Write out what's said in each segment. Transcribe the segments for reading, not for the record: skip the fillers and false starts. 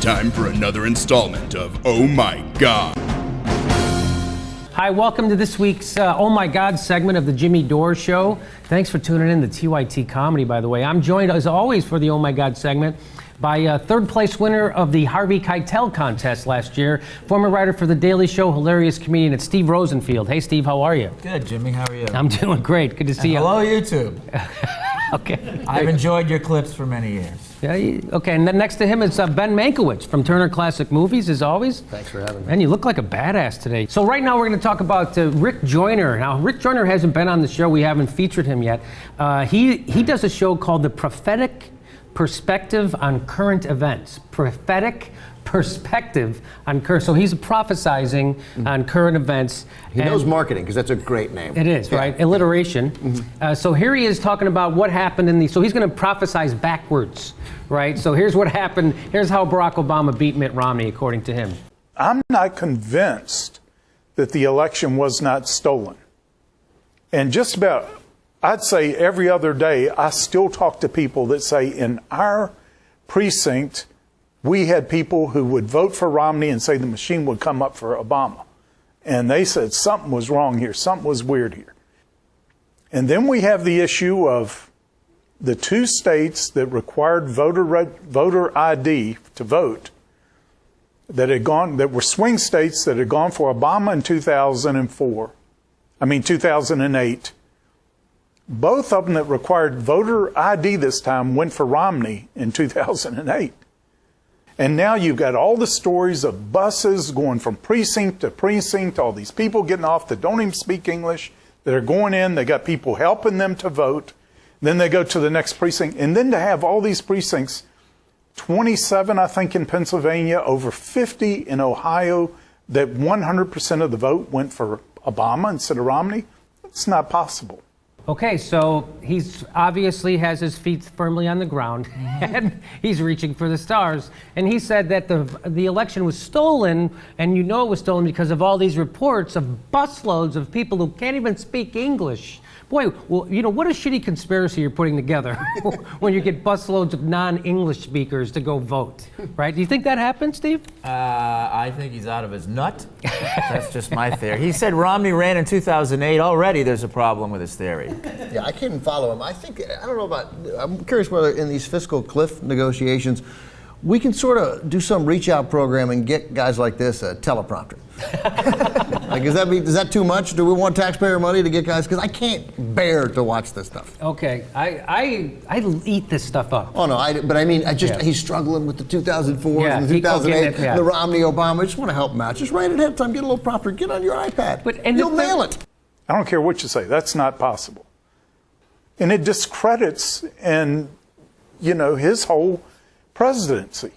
time for another installment of Oh My God. Hi, welcome to this week's Oh My God segment of the Jimmy Dore Show. Thanks for tuning in to TYT Comedy, by the way. I'm joined, as always, for the Oh My God segment by third place winner of the Harvey Keitel contest last year, former writer for The Daily Show, hilarious comedian, it's Steve Rosenfield. Hey, Steve, how are you? Good, Jimmy. How are you? I'm doing great. Good to see you. Hello, YouTube. Okay. I've enjoyed your clips for many years. Yeah, okay, and then next to him is Ben Mankiewicz from Turner Classic Movies, as always. Thanks for having me. And you look like a badass today. So right now we're going to talk about Rick Joyner. Now, Rick Joyner hasn't been on the show. We haven't featured him yet. He does a show called the Prophetic Perspective on Current Events. Prophetic Perspective on current. So he's prophesizing on current events. He knows marketing, because that's a great name. It is, right? Alliteration. So here he is talking about what happened in the, so he's going to prophesize backwards, right? So here's what happened. Here's how Barack Obama beat Mitt Romney, according to him. I'm not convinced that the election was not stolen. And just about, I'd say every other day, I still talk to people that say in our precinct, we had people who would vote for Romney and say the machine would come up for Obama. And they said something was wrong here, something was weird here. And then we have the issue of the two states that required voter ID to vote, that were swing states that had gone for Obama in 2008. Both of them that required voter ID this time went for Romney in 2008. And now you've got all the stories of buses going from precinct to precinct, all these people getting off that don't even speak English, that are going in, they got people helping them to vote, then they go to the next precinct. And then to have all these precincts, 27, I think, in Pennsylvania, over 50 in Ohio, that 100% of the vote went for Obama instead of Romney, it's not possible. Okay, so he's obviously has his feet firmly on the ground, and he's reaching for the stars. And he said that the election was stolen, and you know it was stolen because of all these reports of busloads of people who can't even speak English. Boy, well, you know, what a shitty conspiracy you're putting together when you get busloads of non-English speakers to go vote, right? Do you think that happened, Steve? I think he's out of his nut. That's just my theory. He said Romney ran in 2008. Already there's a problem with his theory. Yeah, I couldn't follow him. I don't know about, I'm curious whether in these fiscal cliff negotiations, we can sort of do some reach out program and get guys like this a teleprompter. Like, is that too much? Do we want taxpayer money to get guys? Because I can't bear to watch this stuff. Okay, I eat this stuff up. Oh no, but I mean, he's struggling with the 2004 and the 2008, the Romney, Obama. I just want to help him out. Just write it ahead of time, get a little prompter, get on your iPad, and you'll nail it. I don't care what you say, that's not possible. And it discredits his whole presidency,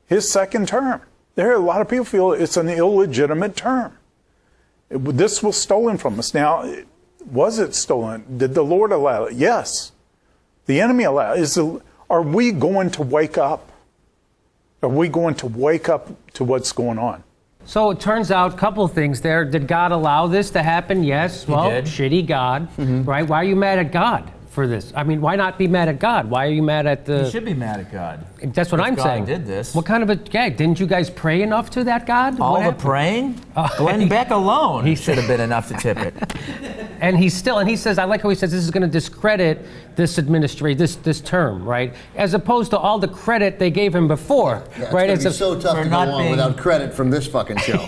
his second term. There are a lot of people feel it's an illegitimate term. This was stolen from us. Now, was it stolen? Did the Lord allow it? Yes. The enemy allowed it. Are we going to wake up? Are we going to wake up to what's going on? So it turns out a couple of things there. Did God allow this to happen? Yes. He did. Shitty God, right? Why are you mad at God for this? I mean, why not be mad at God? Why are you mad at the... You should be mad at God. That's what I'm saying. God did this. What kind of a gag? Didn't you guys pray enough to that God? All the praying? Glenn Beck alone he should have been enough to tip it. And he says, I like how he says this is going to discredit this administration, this term, right? As opposed to all the credit they gave him before, right? It's so tough to go on without credit from this fucking show.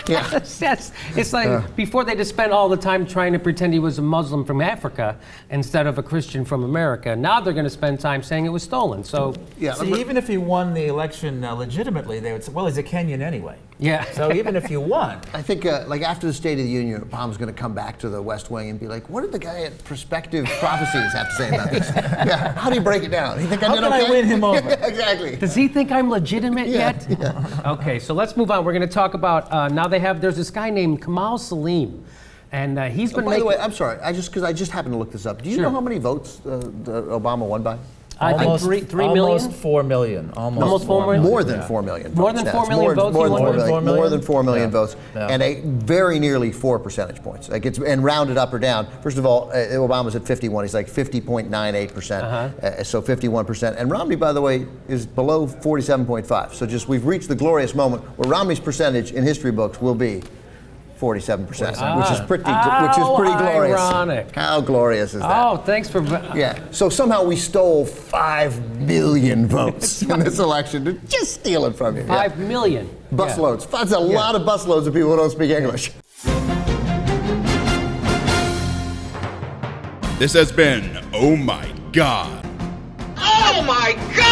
Yes. It's like before they just spent all the time trying to pretend he was a Muslim from Africa instead of a Christian from America. Now they're going to spend time saying it was stolen. So see, even if he won the election legitimately, they would say, well, he's a Kenyan anyway. Yeah. So even if you won. I think like after the State of the Union, Obama's going to come back to the West Wing and be like, what did the guy at Perspective Prophecies have to say about this? Yeah. How do you break it down? You think How can I win him over? Exactly. Does he think I'm legitimate yet? Yeah. Okay, so let's move on. We're going to talk about, there's this guy named Kamal Salim. And he's been by the way, I'm sorry, because I just happened to look this up. Do you know how many votes Obama won by? I think Almost 3 million. Almost 4 million. Almost 4 million? More than 4 million. More than votes. 4 million votes, More you than want? 4 million. More than 4 million Yeah. votes, Yeah. and a very nearly 4 percentage points. Like and rounded up or down. First of all, Obama's at 51. He's like 50.98%. So 51%. And Romney, by the way, is below 47.5. So just we've reached the glorious moment where Romney's percentage in history books will be 47%, which is pretty glorious. Ironic. How glorious is that? Oh, thanks for. Yeah. So somehow we stole 5 million votes in this election to just steal it from you. 5 million. Busloads. That's a lot of busloads of people who don't speak English. This has been Oh My God. Oh my God!